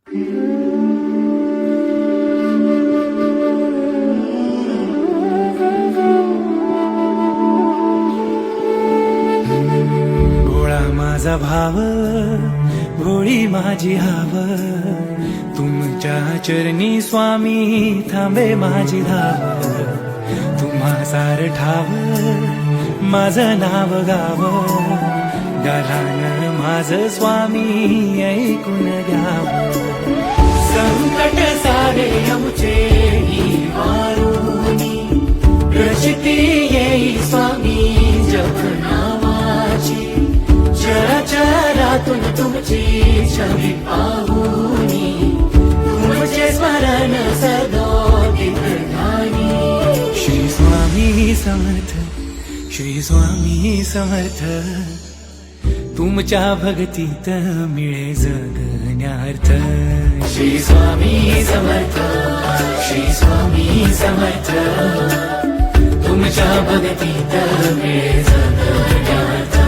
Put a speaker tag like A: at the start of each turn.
A: भोळा माझा भाव, भोळी माझी हाव, तुमच्या चरणी स्वामी थांबे माझी धाव. तुम्हा सार ठाव माझं नाव गाव, गालान माझं स्वामी ऐकून घ्याव. संकट सारे आमचे वारुनी, प्रचिती येई स्वामी जप नावाची. चराचरातून तुमची छवी पाहुनी, तुमचे स्मरण सदोदित ध्यानी. श्री स्वामी समर्थ, श्री स्वामी समर्थ, तुमच्या भक्तीत मिळे जगण्यार्थ. श्री स्वामी समर्थ, श्री स्वामी समर्थ, तुमच्या भक्तीत मिळे जगण्यार्थ.